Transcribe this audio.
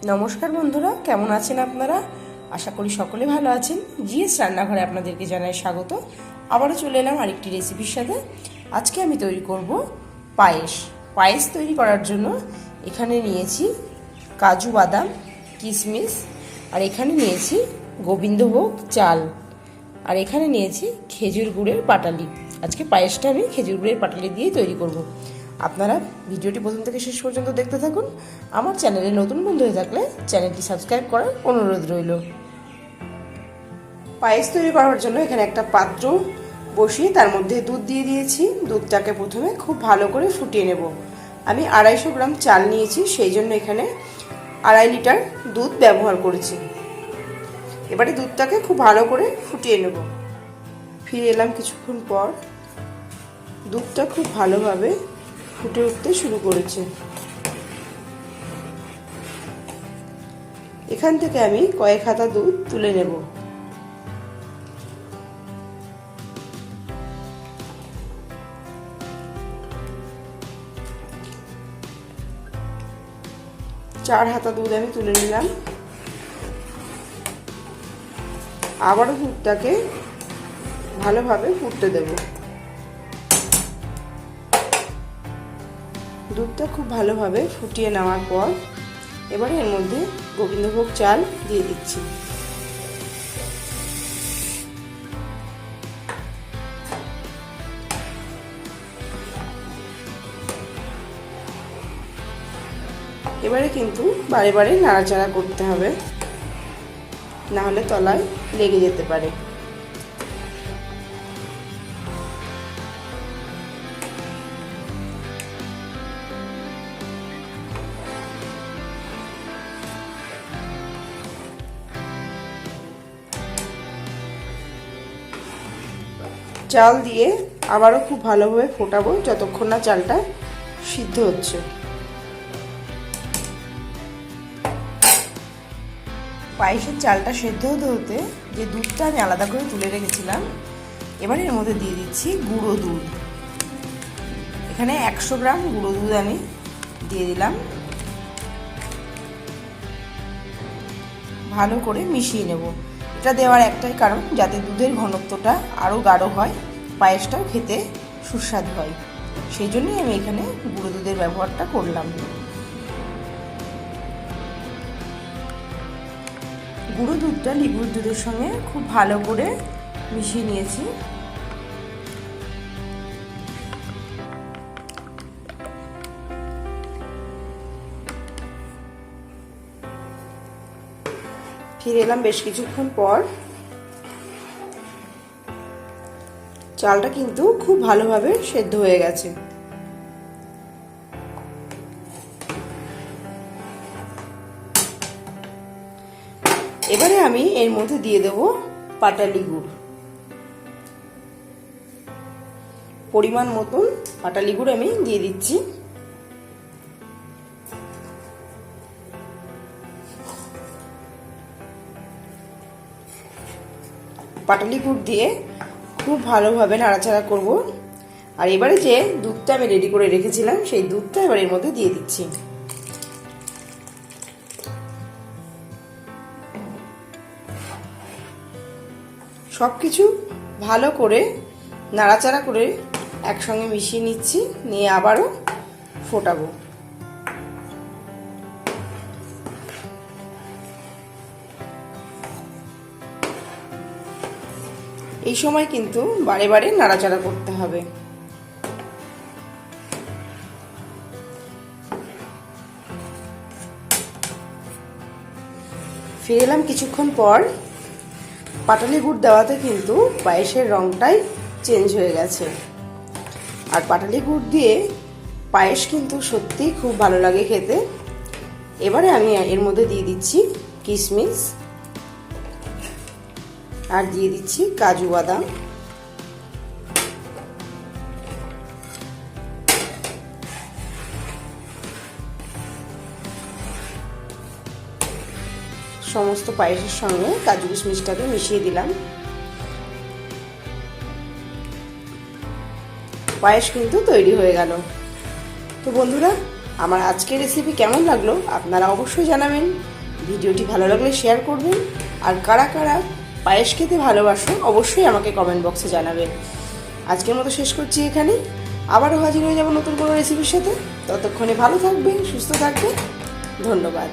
নমস্কার বন্ধুরা, কেমন আছেন আপনারা? আশা করি সকলে ভালো আছেন। জিএস রান্নাঘরে আপনাদেরকে জানাই স্বাগত। আবারও চলে এলাম আরেকটি রেসিপির সাথে। আজকে আমি তৈরি করব পায়েস। পায়েস তৈরি করার জন্য এখানে নিয়েছি কাজু বাদাম, কিশমিশ, আর এখানে নিয়েছি গোবিন্দভোগ চাল, আর এখানে নিয়েছি খেজুর গুড়ের পাটালি। আজকে পায়েসটা আমি খেজুর গুড়ের পাটালি দিয়েই তৈরি করব। আপনারা ভিডিওটি প্রথম থেকে শেষ পর্যন্ত দেখতে থাকুন। আমার চ্যানেলে নতুন বন্ধু হয়ে থাকলে চ্যানেলটি সাবস্ক্রাইব করার অনুরোধ রইল। পায়েস তৈরি করার জন্য এখানে একটা পাত্র বসিয়ে তার মধ্যে দুধ দিয়ে দিয়েছি। দুধটাকে প্রথমে খুব ভালো করে ফুটিয়ে নেব। আমি 250 গ্রাম চাল নিয়েছি, সেই জন্য এখানে 2.5 লিটার দুধ ব্যবহার করেছি। এবারে দুধটাকে খুব ভালো করে ফুটিয়ে নেব। ফিরে এলাম কিছুক্ষণ পর। দুধটা খুব ভালোভাবে ফুটে উঠতে শুরু করেছে। এখান থেকে আমি কয়েক হাতা দুধ তুলে নেব। চার হাতা দুধ আমি তুলে নিলাম। আবারও দুধটাকে ভালোভাবে ফুটতে দেব। দুধটা খুব ভালোভাবে ফুটিয়ে নেওয়ার পর এবারে এর মধ্যে গোবিন্দভোগ চাল দিয়ে দিচ্ছি। এবারে কিন্তু বারে বারে নাড়াচাড়া করতে হবে, না হলে তলায় লেগে যেতে পারে। চাল দিয়ে আবারও খুব ভালোভাবে ফোটাবো যতক্ষণ না চালটা সিদ্ধ হচ্ছে। পায়েসের চালটা সেদ্ধ হতে হতে যে দুধটা আমি আলাদা করে তুলে রেখেছিলাম, এবার এর মধ্যে দিয়ে দিচ্ছি গুঁড়ো দুধ। এখানে 100 গ্রাম গুঁড়ো দুধ আমি দিয়ে দিলাম। ভালো করে মিশিয়ে নেব। এটা দেওয়ার একটাই কারণ, যাতে দুধের ঘনত্বটা আরও গাঢ় হয়, পায়েসটাও খেতে সুস্বাদু হয়। সেই জন্যই আমি এখানে গুঁড়ো দুধের ব্যবহারটা করলাম। গুঁড়ো দুধটা লিকুইড দুধের সঙ্গে খুব ভালো করে মিশিয়ে নিয়েছি। ফিরে এলাম বেশ কিছুক্ষণ পর। চালটা কিন্তু খুব ভালোভাবে সেদ্ধ হয়ে গেছে। এবারে আমি এর মধ্যে দিয়ে দেব পাটালি গুড়। পরিমাণ মতন পাটালি গুড় আমি দিয়ে দিচ্ছি। পাটালি গুড় দিয়ে খুব ভালোভাবে নাড়াচাড়া করব। আর এবারে যে দুধটা আমি রেডি করে রেখেছিলাম, সেই দুধটা এবার এর মধ্যে দিয়ে দিচ্ছি। সবকিছু ভালো করে নাড়াচাড়া করে একসঙ্গে মিশিয়ে নিচ্ছি, নিয়ে আবারও ফোটাবো। এই সময় কিন্তু বারে বারে নাড়াচাড়া করতে হবে। ফিরে এলাম কিছুক্ষণ পর। পাটালি গুড় দেওয়াতে কিন্তু পায়েসের রংটাই চেঞ্জ হয়ে গেছে। আর পাটালি গুড় দিয়ে পায়েস কিন্তু সত্যিই খুব ভালো লাগে খেতে। এবারে আমি এর মধ্যে দিয়ে দিচ্ছি কিশমিশ, আর দিয়ে দিচ্ছি কাজু বাদাম। সমস্ত পায়েসের সঙ্গে কাজু কিশমিশটাকে মিশিয়ে দিলাম। পায়েস কিন্তু তৈরি হয়ে গেল। তো বন্ধুরা, আমার আজকের রেসিপি কেমন লাগলো আপনারা অবশ্যই জানাবেন। ভিডিওটি ভালো লাগলে শেয়ার করবেন, আর কারা কারা পায়েস খেতে ভালোবাসো অবশ্যই আমাকে কমেন্ট বক্সে জানাবেন। আজকের মতো শেষ করছি এখানে, আবারও হাজির হয়ে যাব নতুন কোনো রেসিপির সাথে। ততক্ষণে ভালো থাকবেন, সুস্থ থাকবেন, ধন্যবাদ।